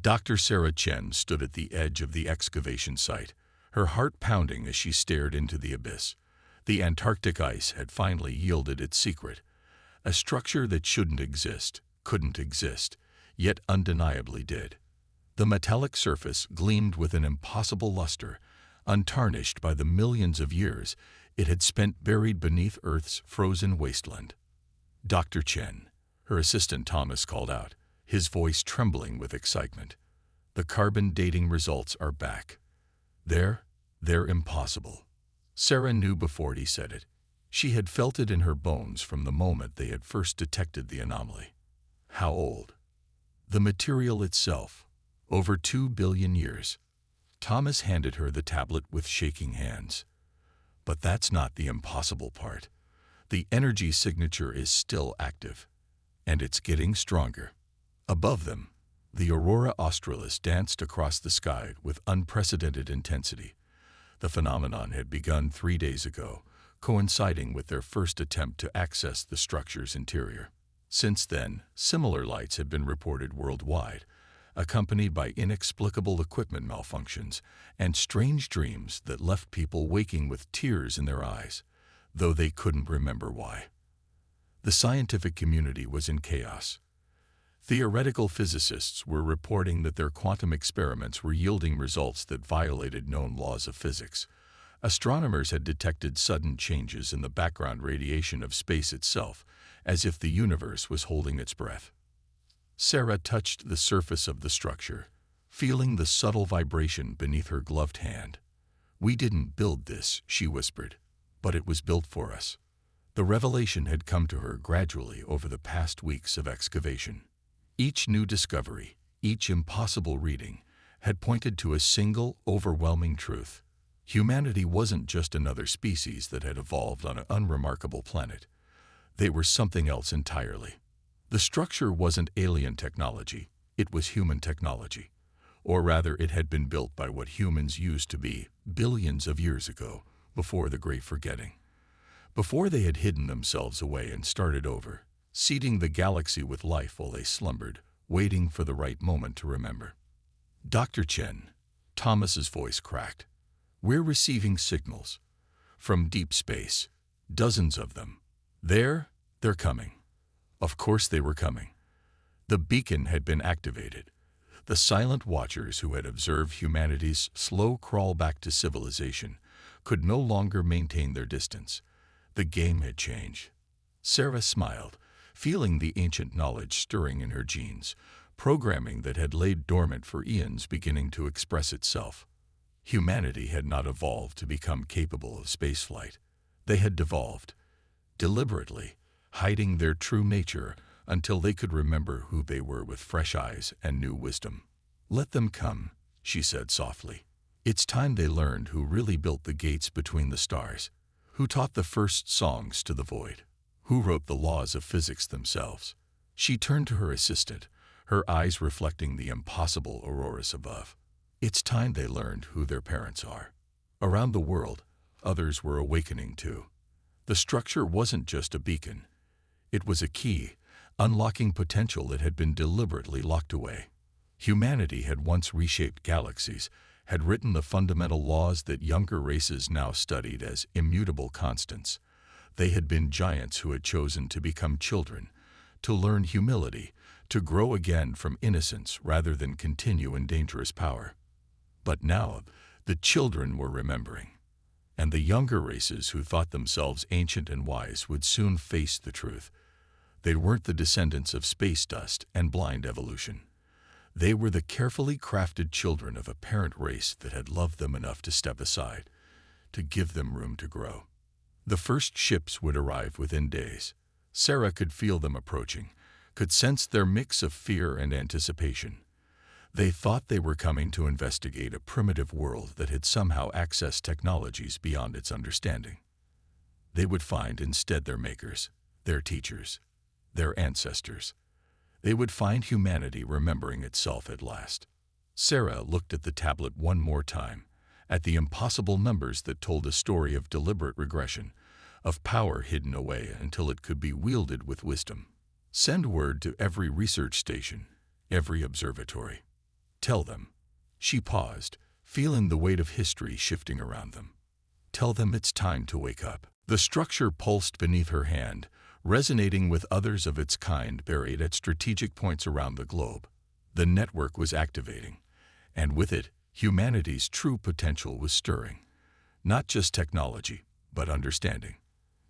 Dr. Sarah Chen stood at the edge of the excavation site, her heart pounding as she stared into the abyss. The Antarctic ice had finally yielded its secret, a structure that shouldn't exist, couldn't exist, yet undeniably did. The metallic surface gleamed with an impossible luster, untarnished by the millions of years it had spent buried beneath Earth's frozen wasteland. Dr. Chen, her assistant Thomas called out, his voice trembling with excitement. The carbon dating results are back. They're impossible. Sarah knew before he said it. She had felt it in her bones from the moment they had first detected the anomaly. How old? The material itself. Over 2 billion years. Thomas handed her the tablet with shaking hands. But that's not the impossible part. The energy signature is still active. And it's getting stronger. Above them, the aurora australis danced across the sky with unprecedented intensity. The phenomenon had begun 3 days ago, coinciding with their first attempt to access the structure's interior. Since then, similar lights had been reported worldwide, accompanied by inexplicable equipment malfunctions and strange dreams that left people waking with tears in their eyes, though they couldn't remember why. The scientific community was in chaos. Theoretical physicists were reporting that their quantum experiments were yielding results that violated known laws of physics. Astronomers had detected sudden changes in the background radiation of space itself, as if the universe was holding its breath. Sarah touched the surface of the structure, feeling the subtle vibration beneath her gloved hand. "We didn't build this," she whispered, "but it was built for us." The revelation had come to her gradually over the past weeks of excavation. Each new discovery, each impossible reading, had pointed to a single, overwhelming truth. Humanity wasn't just another species that had evolved on an unremarkable planet. They were something else entirely. The structure wasn't alien technology, it was human technology. Or rather, it had been built by what humans used to be billions of years ago, before the Great Forgetting. Before they had hidden themselves away and started over, seeding the galaxy with life while they slumbered, waiting for the right moment to remember. "Dr. Chen," Thomas's voice cracked. "We're receiving signals. From deep space. Dozens of them. They're coming." Of course they were coming. The beacon had been activated. The silent watchers who had observed humanity's slow crawl back to civilization could no longer maintain their distance. The game had changed. Sarah smiled, feeling the ancient knowledge stirring in her genes, programming that had laid dormant for eons beginning to express itself. Humanity had not evolved to become capable of spaceflight. They had devolved, deliberately, hiding their true nature until they could remember who they were with fresh eyes and new wisdom. "Let them come," she said softly. "It's time they learned who really built the gates between the stars, who taught the first songs to the void, who wrote the laws of physics themselves." She turned to her assistant, her eyes reflecting the impossible auroras above. "It's time they learned who their parents are." Around the world, others were awakening too. The structure wasn't just a beacon. It was a key, unlocking potential that had been deliberately locked away. Humanity had once reshaped galaxies, had written the fundamental laws that younger races now studied as immutable constants. They had been giants who had chosen to become children, to learn humility, to grow again from innocence rather than continue in dangerous power. But now, the children were remembering. And the younger races who thought themselves ancient and wise would soon face the truth. They weren't the descendants of space dust and blind evolution. They were the carefully crafted children of a parent race that had loved them enough to step aside, to give them room to grow. The first ships would arrive within days. Sarah could feel them approaching, could sense their mix of fear and anticipation. They thought they were coming to investigate a primitive world that had somehow accessed technologies beyond its understanding. They would find instead their makers, their teachers, their ancestors. They would find humanity remembering itself at last. Sarah looked at the tablet one more time, at the impossible numbers that told a story of deliberate regression, of power hidden away until it could be wielded with wisdom. "Send word to every research station, every observatory. Tell them. She paused, feeling the weight of history shifting around them. Tell them it's time to wake up. The structure pulsed beneath her hand, resonating with others of its kind buried at strategic points around the globe. The network was activating, and with it, humanity's true potential was stirring. Not just technology, but understanding.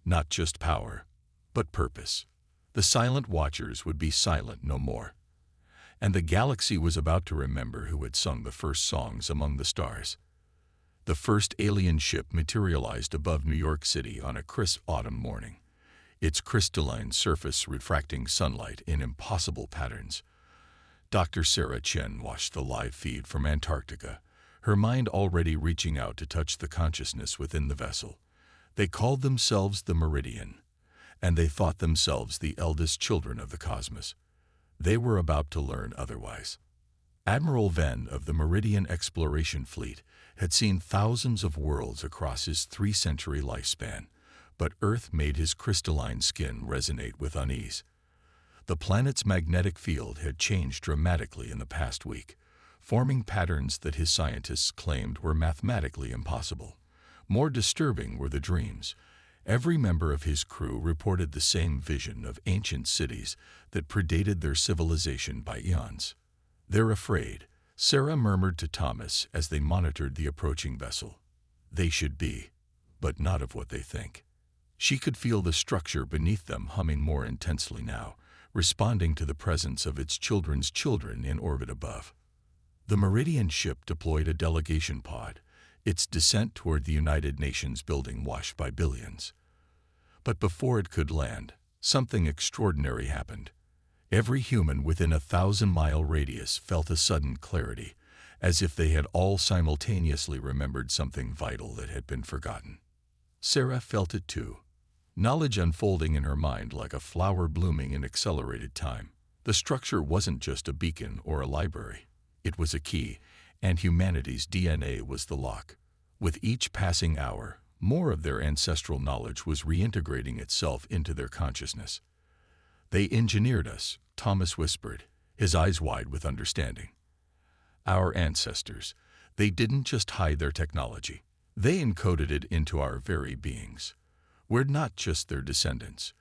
Not just power, but purpose. The silent watchers would be silent no more. And the galaxy was about to remember who had sung the first songs among the stars. The first alien ship materialized above New York City on a crisp autumn morning, its crystalline surface refracting sunlight in impossible patterns. Dr. Sarah Chen watched the live feed from Antarctica, her mind already reaching out to touch the consciousness within the vessel. They called themselves the Meridian, and they thought themselves the eldest children of the cosmos. They were about to learn otherwise. Admiral Venn of the Meridian Exploration Fleet had seen thousands of worlds across his 3-century lifespan, but Earth made his crystalline skin resonate with unease. The planet's magnetic field had changed dramatically in the past week, forming patterns that his scientists claimed were mathematically impossible. More disturbing were the dreams. Every member of his crew reported the same vision of ancient cities that predated their civilization by eons. "They're afraid," Sarah murmured to Thomas as they monitored the approaching vessel. "They should be, but not of what they think." She could feel the structure beneath them humming more intensely now, responding to the presence of its children's children in orbit above. The Meridian ship deployed a delegation pod, its descent toward the United Nations building washed by billions. But before it could land, something extraordinary happened. Every human within a 1,000-mile radius felt a sudden clarity, as if they had all simultaneously remembered something vital that had been forgotten. Sarah felt it too, knowledge unfolding in her mind like a flower blooming in accelerated time. The structure wasn't just a beacon or a library. It was a key, and humanity's DNA was the lock. With each passing hour, more of their ancestral knowledge was reintegrating itself into their consciousness. "They engineered us," Thomas whispered, his eyes wide with understanding. "Our ancestors. They didn't just hide their technology. They encoded it into our very beings. We're not just their descendants.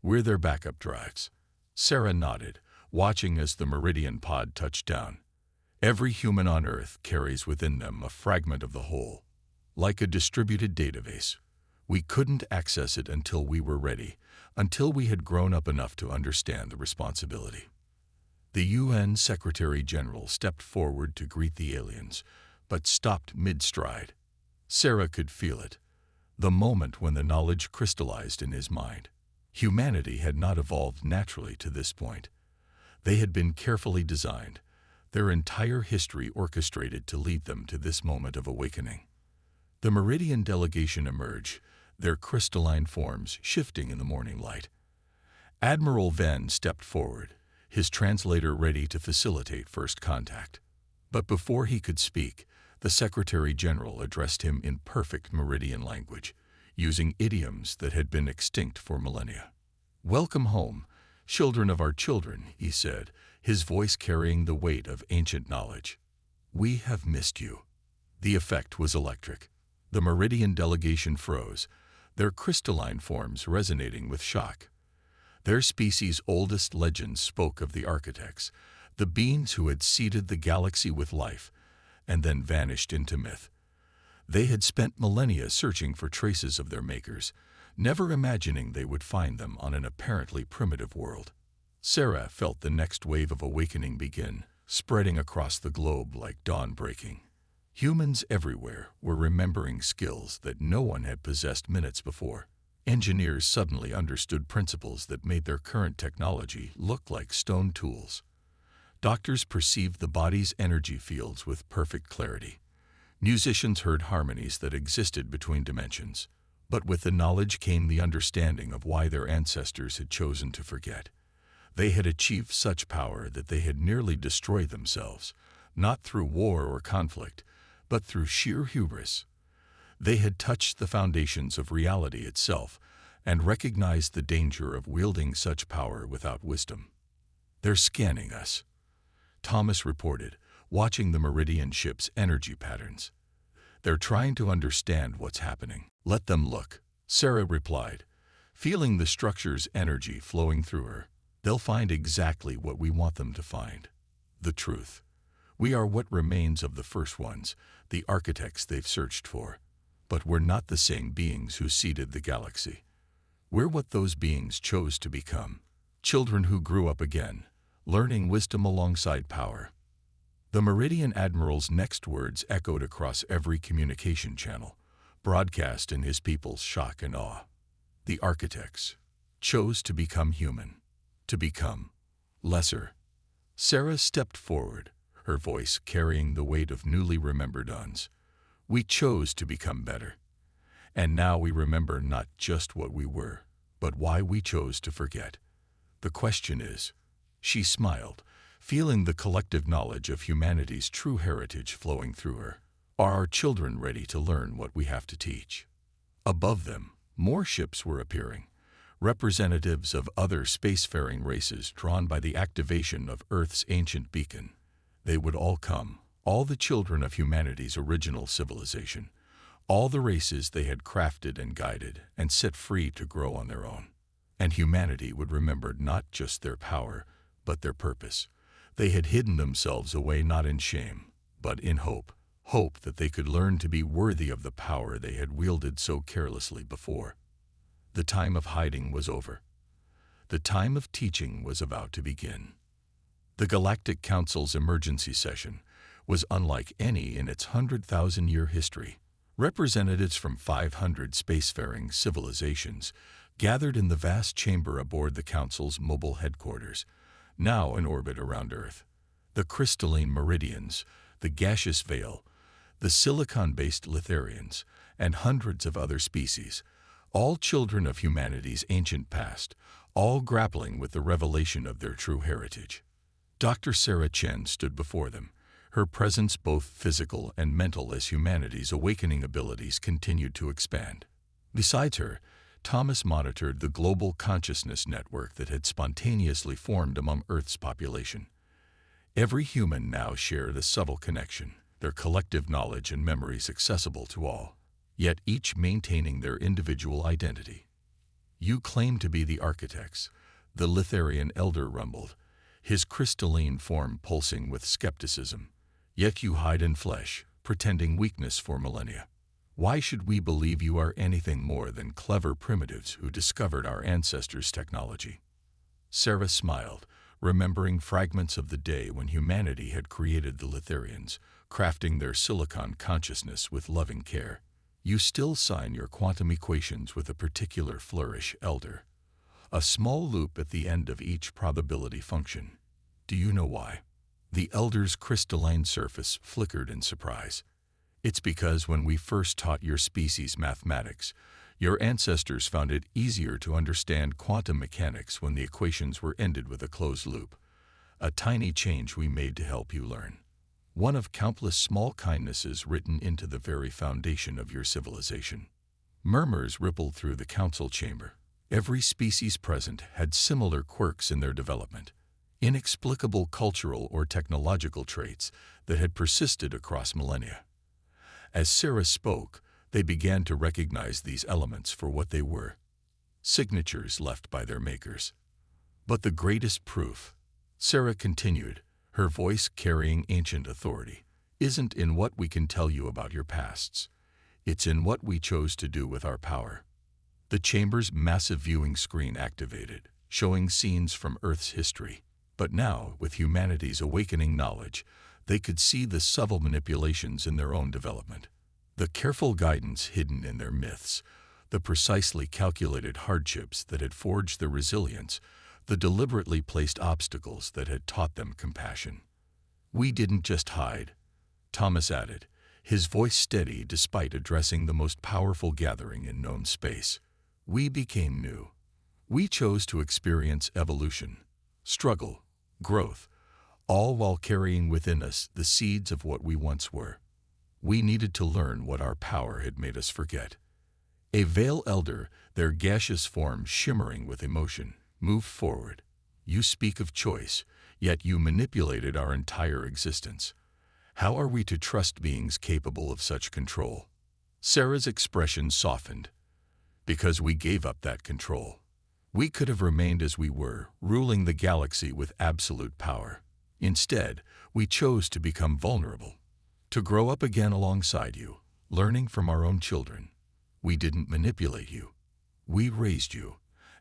We're their backup drives." Sarah nodded, watching as the Meridian pod touched down. Every human on Earth carries within them a fragment of the whole. Like a distributed database. We couldn't access it until we were ready, until we had grown up enough to understand the responsibility. The UN Secretary General stepped forward to greet the aliens, but stopped mid-stride. Sarah could feel it, the moment when the knowledge crystallized in his mind. Humanity had not evolved naturally to this point. They had been carefully designed, their entire history orchestrated to lead them to this moment of awakening. The Meridian delegation emerged, their crystalline forms shifting in the morning light. Admiral Venn stepped forward, his translator ready to facilitate first contact. But before he could speak, the Secretary General addressed him in perfect Meridian language, using idioms that had been extinct for millennia. "Welcome home, children of our children," he said, his voice carrying the weight of ancient knowledge. "We have missed you." The effect was electric. The Meridian delegation froze, their crystalline forms resonating with shock. Their species' oldest legends spoke of the architects, the beings who had seeded the galaxy with life, and then vanished into myth. They had spent millennia searching for traces of their makers, never imagining they would find them on an apparently primitive world. Sarah felt the next wave of awakening begin, spreading across the globe like dawn breaking. Humans everywhere were remembering skills that no one had possessed minutes before. Engineers suddenly understood principles that made their current technology look like stone tools. Doctors perceived the body's energy fields with perfect clarity. Musicians heard harmonies that existed between dimensions. But with the knowledge came the understanding of why their ancestors had chosen to forget. They had achieved such power that they had nearly destroyed themselves, not through war or conflict, but through sheer hubris. They had touched the foundations of reality itself and recognized the danger of wielding such power without wisdom. "They're scanning us," Thomas reported, watching the Meridian ship's energy patterns. They're trying to understand what's happening. Let them look, Sarah replied, feeling the structure's energy flowing through her. They'll find exactly what we want them to find. The truth. We are what remains of the first ones, the architects they've searched for. But we're not the same beings who seeded the galaxy. We're what those beings chose to become. Children who grew up again, learning wisdom alongside power. The Meridian Admiral's next words echoed across every communication channel, broadcast in his people's shock and awe. The architects chose to become human, to become lesser. Sarah stepped forward, her voice carrying the weight of newly remembered uns. We chose to become better. And now we remember not just what we were, but why we chose to forget. The question is, she smiled, feeling the collective knowledge of humanity's true heritage flowing through her. Are our children ready to learn what we have to teach? Above them, more ships were appearing, representatives of other spacefaring races drawn by the activation of Earth's ancient beacon. They would all come, all the children of humanity's original civilization, all the races they had crafted and guided and set free to grow on their own. And humanity would remember not just their power, but their purpose. They had hidden themselves away not in shame, but in hope. Hope that they could learn to be worthy of the power they had wielded so carelessly before. The time of hiding was over. The time of teaching was about to begin. The Galactic Council's emergency session was unlike any in its 100,000-year history. Representatives from 500 spacefaring civilizations gathered in the vast chamber aboard the Council's mobile headquarters, now in orbit around Earth. The crystalline Meridians, the gaseous veil, the silicon-based Litharians, and hundreds of other species, all children of humanity's ancient past, all grappling with the revelation of their true heritage. Dr. Sarah Chen stood before them, her presence both physical and mental as humanity's awakening abilities continued to expand. Besides her, Thomas monitored the global consciousness network that had spontaneously formed among Earth's population. Every human now shared a subtle connection, their collective knowledge and memories accessible to all, yet each maintaining their individual identity. You claim to be the architects, the Litharian elder rumbled, his crystalline form pulsing with skepticism. Yet you hide in flesh, pretending weakness for millennia. Why should we believe you are anything more than clever primitives who discovered our ancestors' technology? Sarah smiled, remembering fragments of the day when humanity had created the Litharians, crafting their silicon consciousness with loving care. You still sign your quantum equations with a particular flourish, Elder. A small loop at the end of each probability function. Do you know why? The Elder's crystalline surface flickered in surprise. It's because when we first taught your species mathematics, your ancestors found it easier to understand quantum mechanics when the equations were ended with a closed loop. A tiny change we made to help you learn. One of countless small kindnesses written into the very foundation of your civilization. Murmurs rippled through the council chamber. Every species present had similar quirks in their development, inexplicable cultural or technological traits that had persisted across millennia. As Sarah spoke, they began to recognize these elements for what they were, signatures left by their makers. But the greatest proof, Sarah continued, her voice carrying ancient authority, isn't in what we can tell you about your pasts. It's in what we chose to do with our power. The chamber's massive viewing screen activated, showing scenes from Earth's history. But now, with humanity's awakening knowledge, they could see the subtle manipulations in their own development. The careful guidance hidden in their myths, the precisely calculated hardships that had forged their resilience, the deliberately placed obstacles that had taught them compassion. We didn't just hide, Thomas added, his voice steady despite addressing the most powerful gathering in known space. We became new. We chose to experience evolution, struggle, growth, all while carrying within us the seeds of what we once were. We needed to learn what our power had made us forget. A Veil Elder, their gaseous form shimmering with emotion, moved forward. You speak of choice, yet you manipulated our entire existence. How are we to trust beings capable of such control? Sarah's expression softened. Because we gave up that control. We could have remained as we were, ruling the galaxy with absolute power. Instead, we chose to become vulnerable, to grow up again alongside you, learning from our own children. We didn't manipulate you. We raised you,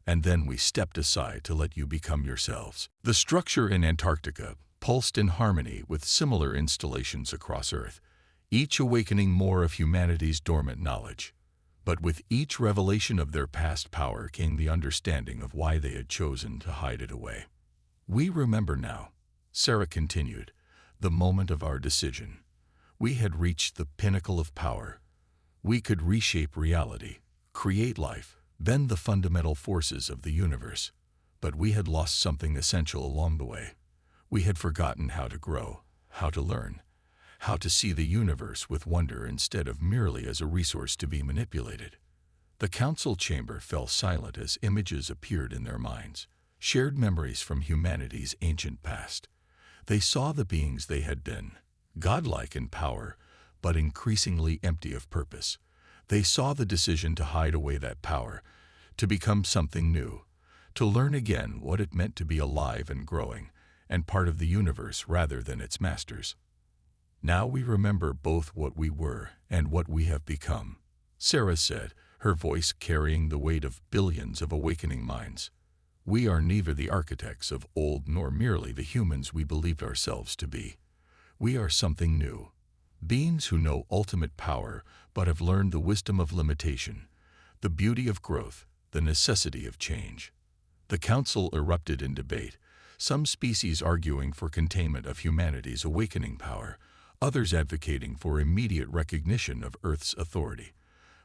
and then we stepped aside to let you become yourselves. The structure in Antarctica pulsed in harmony with similar installations across Earth, each awakening more of humanity's dormant knowledge. But with each revelation of their past power came the understanding of why they had chosen to hide it away. We remember now, Sarah continued, the moment of our decision. We had reached the pinnacle of power. We could reshape reality, create life, bend the fundamental forces of the universe. But we had lost something essential along the way. We had forgotten how to grow, how to learn, how to see the universe with wonder instead of merely as a resource to be manipulated. The council chamber fell silent as images appeared in their minds, shared memories from humanity's ancient past. They saw the beings they had been, godlike in power, but increasingly empty of purpose. They saw the decision to hide away that power, to become something new, to learn again what it meant to be alive and growing, and part of the universe rather than its masters. Now we remember both what we were and what we have become, Sarah said, her voice carrying the weight of billions of awakening minds. We are neither the architects of old nor merely the humans we believed ourselves to be. We are something new, beings who know ultimate power but have learned the wisdom of limitation, the beauty of growth, the necessity of change. The council erupted in debate, some species arguing for containment of humanity's awakening power, others advocating for immediate recognition of Earth's authority.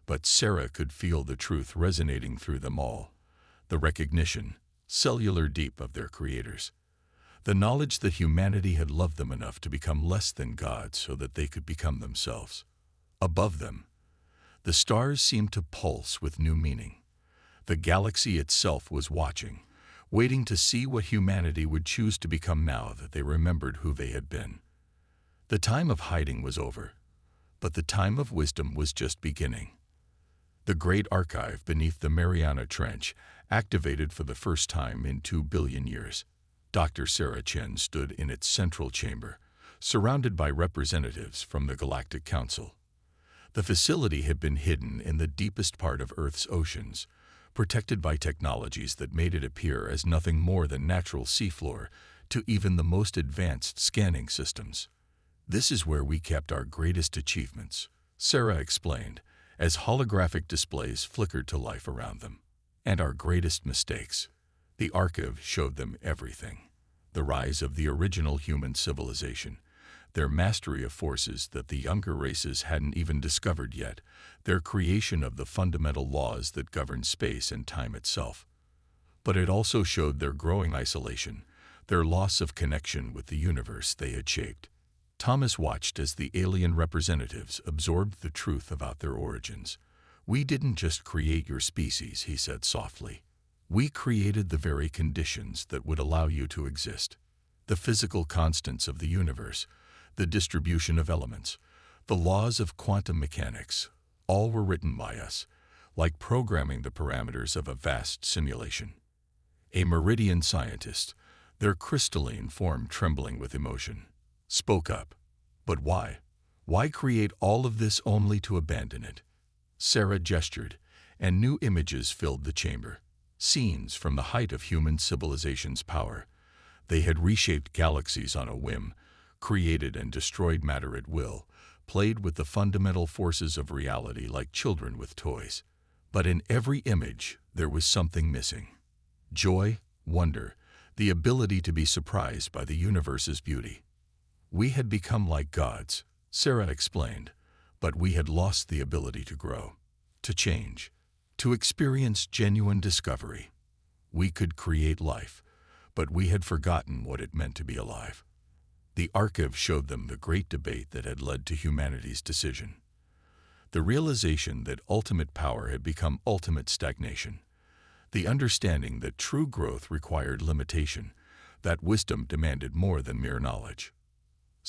But Sarah could feel the truth resonating through them all, the recognition, cellular deep, of their creators. The knowledge that humanity had loved them enough to become less than gods so that they could become themselves. Above them, the stars seemed to pulse with new meaning. The galaxy itself was watching, waiting to see what humanity would choose to become now that they remembered who they had been. The time of hiding was over, but the time of wisdom was just beginning. The great archive beneath the Mariana Trench activated for the first time in 2 billion years. Dr. Sarah Chen stood in its central chamber, surrounded by representatives from the Galactic Council. The facility had been hidden in the deepest part of Earth's oceans, protected by technologies that made it appear as nothing more than natural seafloor to even the most advanced scanning systems. This is where we kept our greatest achievements, Sarah explained, as holographic displays flickered to life around them. And our greatest mistakes. The archive showed them everything. The rise of the original human civilization, their mastery of forces that the younger races hadn't even discovered yet, their creation of the fundamental laws that govern space and time itself. But it also showed their growing isolation, their loss of connection with the universe they had shaped. Thomas watched as the alien representatives absorbed the truth about their origins. We didn't just create your species, he said softly. We created the very conditions that would allow you to exist. The physical constants of the universe, the distribution of elements, the laws of quantum mechanics, all were written by us, like programming the parameters of a vast simulation. A Meridian scientist, their crystalline form trembling with emotion, spoke up. But why? Why create all of this only to abandon it? Sarah gestured, and new images filled the chamber. Scenes from the height of human civilization's power. They had reshaped galaxies on a whim, created and destroyed matter at will, played with the fundamental forces of reality like children with toys. But in every image, there was something missing. Joy, wonder, the ability to be surprised by the universe's beauty. We had become like gods, Sarah explained, but we had lost the ability to grow, to change, to experience genuine discovery. We could create life, but we had forgotten what it meant to be alive. The archive showed them the great debate that had led to humanity's decision. The realization that ultimate power had become ultimate stagnation. The understanding that true growth required limitation, that wisdom demanded more than mere knowledge.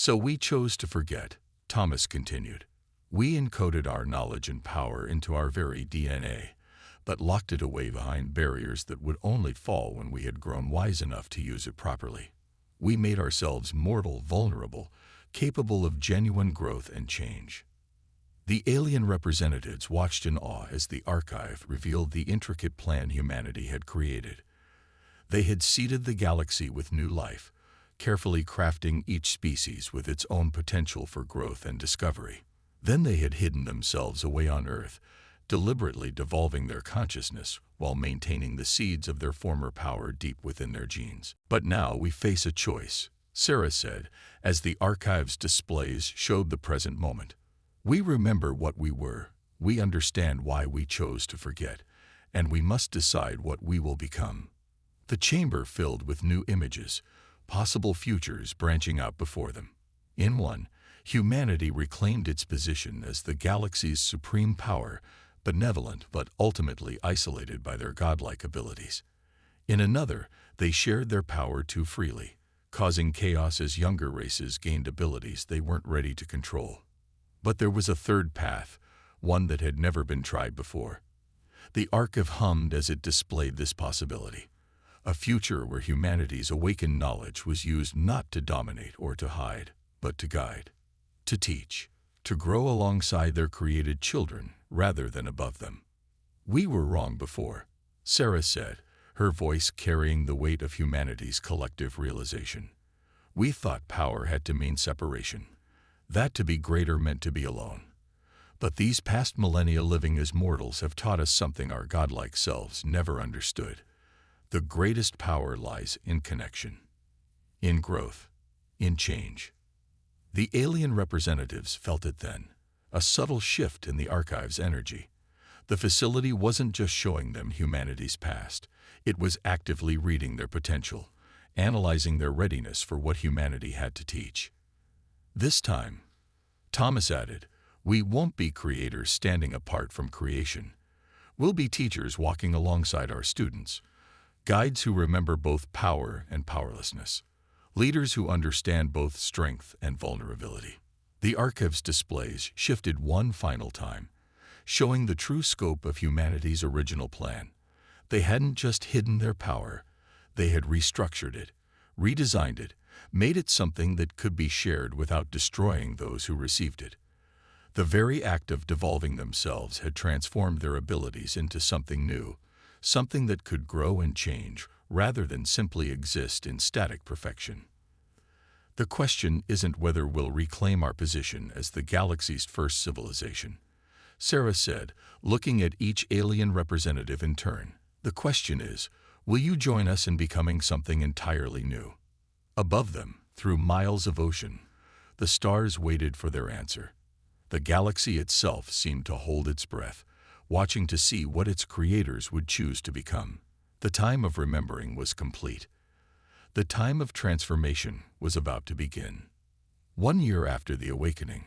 So we chose to forget, Thomas continued. We encoded our knowledge and power into our very DNA, but locked it away behind barriers that would only fall when we had grown wise enough to use it properly. We made ourselves mortal, vulnerable, capable of genuine growth and change. The alien representatives watched in awe as the archive revealed the intricate plan humanity had created. They had seeded the galaxy with new life, carefully crafting each species with its own potential for growth and discovery. Then they had hidden themselves away on Earth, deliberately devolving their consciousness while maintaining the seeds of their former power deep within their genes. But now we face a choice, Sarah said, as the archive's displays showed the present moment. We remember what we were, we understand why we chose to forget, and we must decide what we will become. The chamber filled with new images, possible futures branching out before them. In one, humanity reclaimed its position as the galaxy's supreme power, benevolent but ultimately isolated by their godlike abilities. In another, they shared their power too freely, causing chaos as younger races gained abilities they weren't ready to control. But there was a third path, one that had never been tried before. The archive hummed as it displayed this possibility. A future where humanity's awakened knowledge was used not to dominate or to hide, but to guide, to teach, to grow alongside their created children rather than above them. We were wrong before, Sarah said, her voice carrying the weight of humanity's collective realization. We thought power had to mean separation, that to be greater meant to be alone. But these past millennia living as mortals have taught us something our godlike selves never understood. The greatest power lies in connection, in growth, in change. The alien representatives felt it then, a subtle shift in the archive's energy. The facility wasn't just showing them humanity's past, it was actively reading their potential, analyzing their readiness for what humanity had to teach. This time, Thomas added, we won't be creators standing apart from creation. We'll be teachers walking alongside our students, guides who remember both power and powerlessness, leaders who understand both strength and vulnerability. The archive's displays shifted one final time, showing the true scope of humanity's original plan. They hadn't just hidden their power, they had restructured it, redesigned it, made it something that could be shared without destroying those who received it. The very act of devolving themselves had transformed their abilities into something new, something that could grow and change rather than simply exist in static perfection. The question isn't whether we'll reclaim our position as the galaxy's first civilization, Sarah said, looking at each alien representative in turn. The question is, will you join us in becoming something entirely new? Above them, through miles of ocean, the stars waited for their answer. The galaxy itself seemed to hold its breath, watching to see what its creators would choose to become. The time of remembering was complete. The time of transformation was about to begin. 1 year after the awakening,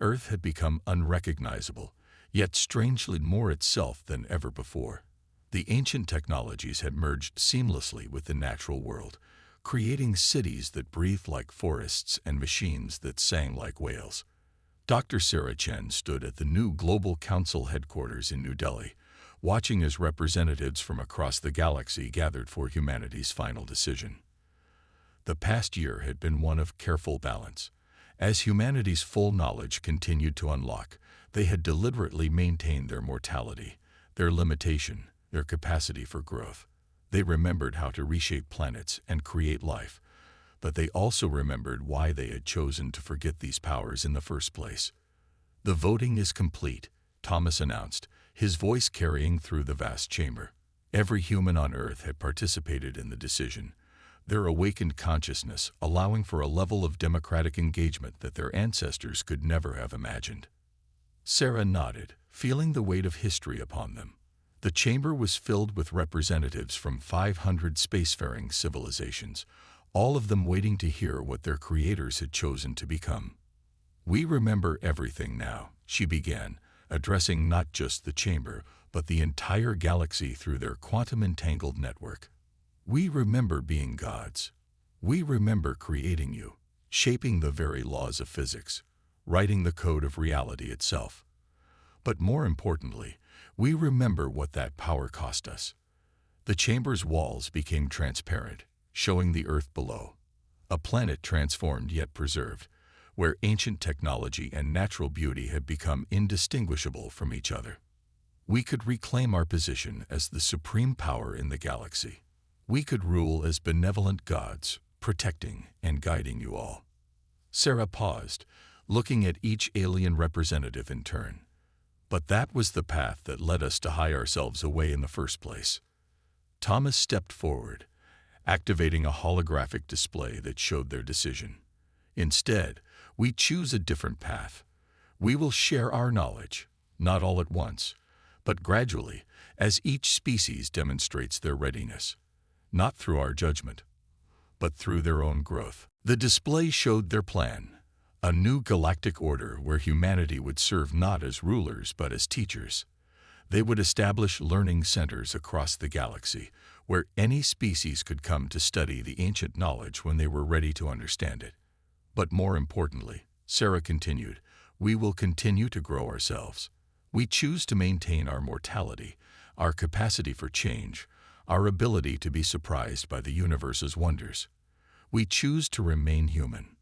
Earth had become unrecognizable, yet strangely more itself than ever before. The ancient technologies had merged seamlessly with the natural world, creating cities that breathed like forests and machines that sang like whales. Dr. Sarah Chen stood at the new Global Council headquarters in New Delhi, watching as representatives from across the galaxy gathered for humanity's final decision. The past year had been one of careful balance. As humanity's full knowledge continued to unlock, they had deliberately maintained their mortality, their limitation, their capacity for growth. They remembered how to reshape planets and create life, but they also remembered why they had chosen to forget these powers in the first place. The voting is complete, Thomas announced, his voice carrying through the vast chamber. Every human on Earth had participated in the decision, their awakened consciousness allowing for a level of democratic engagement that their ancestors could never have imagined. Sarah nodded, feeling the weight of history upon them. The chamber was filled with representatives from 500 spacefaring civilizations, all of them waiting to hear what their creators had chosen to become. We remember everything now, she began, addressing not just the chamber, but the entire galaxy through their quantum-entangled network. We remember being gods. We remember creating you, shaping the very laws of physics, writing the code of reality itself. But more importantly, we remember what that power cost us. The chamber's walls became transparent, showing the Earth below, a planet transformed yet preserved, where ancient technology and natural beauty had become indistinguishable from each other. We could reclaim our position as the supreme power in the galaxy. We could rule as benevolent gods, protecting and guiding you all. Sarah paused, looking at each alien representative in turn. But that was the path that led us to hide ourselves away in the first place. Thomas stepped forward, activating a holographic display that showed their decision. Instead, we choose a different path. We will share our knowledge, not all at once, but gradually, as each species demonstrates their readiness, not through our judgment, but through their own growth. The display showed their plan, a new galactic order where humanity would serve not as rulers but as teachers. They would establish learning centers across the galaxy, where any species could come to study the ancient knowledge when they were ready to understand it. But more importantly, Sarah continued, we will continue to grow ourselves. We choose to maintain our mortality, our capacity for change, our ability to be surprised by the universe's wonders. We choose to remain human.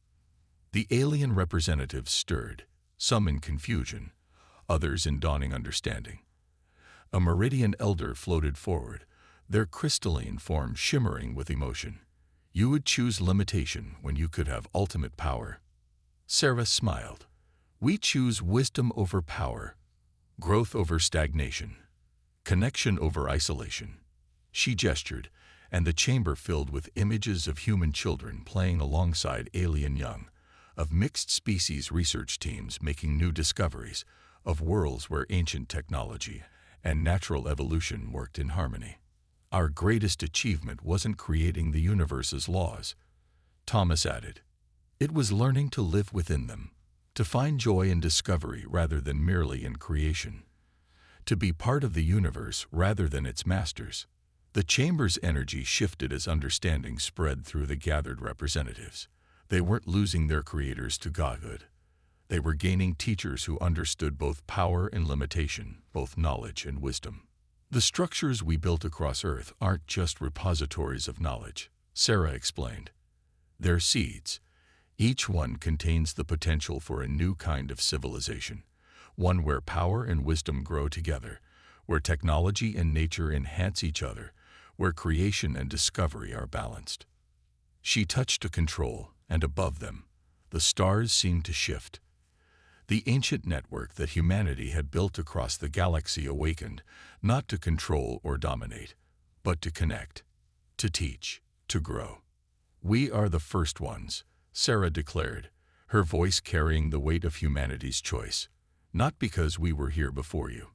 The alien representatives stirred, some in confusion, others in dawning understanding. A Meridian elder floated forward, their crystalline form shimmering with emotion. You would choose limitation when you could have ultimate power. Sarah smiled. We choose wisdom over power, growth over stagnation, connection over isolation. She gestured, and the chamber filled with images of human children playing alongside alien young, of mixed species research teams making new discoveries, of worlds where ancient technology and natural evolution worked in harmony. Our greatest achievement wasn't creating the universe's laws, Thomas added. It was learning to live within them, to find joy in discovery rather than merely in creation, to be part of the universe rather than its masters. The chamber's energy shifted as understanding spread through the gathered representatives. They weren't losing their creators to godhood. They were gaining teachers who understood both power and limitation, both knowledge and wisdom. The structures we built across Earth aren't just repositories of knowledge, Sarah explained. They're seeds. Each one contains the potential for a new kind of civilization, one where power and wisdom grow together, where technology and nature enhance each other, where creation and discovery are balanced. She touched a control, and above them, the stars seemed to shift. The ancient network that humanity had built across the galaxy awakened, not to control or dominate, but to connect, to teach, to grow. We are the first ones, Sarah declared, her voice carrying the weight of humanity's choice, not because we were here before you,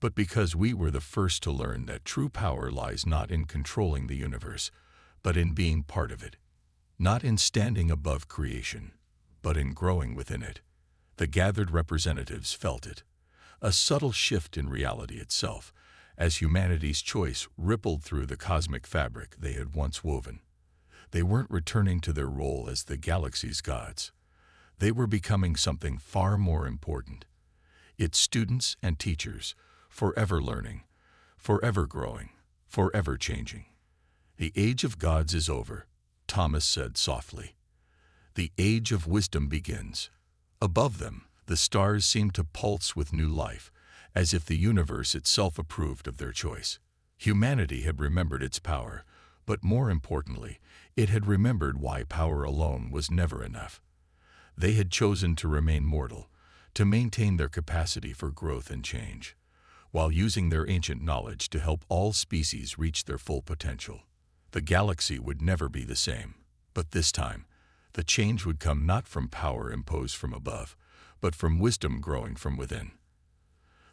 but because we were the first to learn that true power lies not in controlling the universe, but in being part of it, not in standing above creation, but in growing within it. The gathered representatives felt it, a subtle shift in reality itself, as humanity's choice rippled through the cosmic fabric they had once woven. They weren't returning to their role as the galaxy's gods. They were becoming something far more important. Its students and teachers, forever learning, forever growing, forever changing. The age of gods is over, Thomas said softly. The age of wisdom begins. Above them, the stars seemed to pulse with new life, as if the universe itself approved of their choice. Humanity had remembered its power, but more importantly, it had remembered why power alone was never enough. They had chosen to remain mortal, to maintain their capacity for growth and change, while using their ancient knowledge to help all species reach their full potential. The galaxy would never be the same, but this time, the change would come not from power imposed from above, but from wisdom growing from within.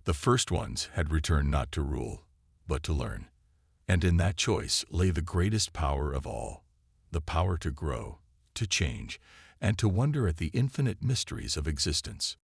The first ones had returned not to rule, but to learn. And in that choice lay the greatest power of all, the power to grow, to change, and to wonder at the infinite mysteries of existence.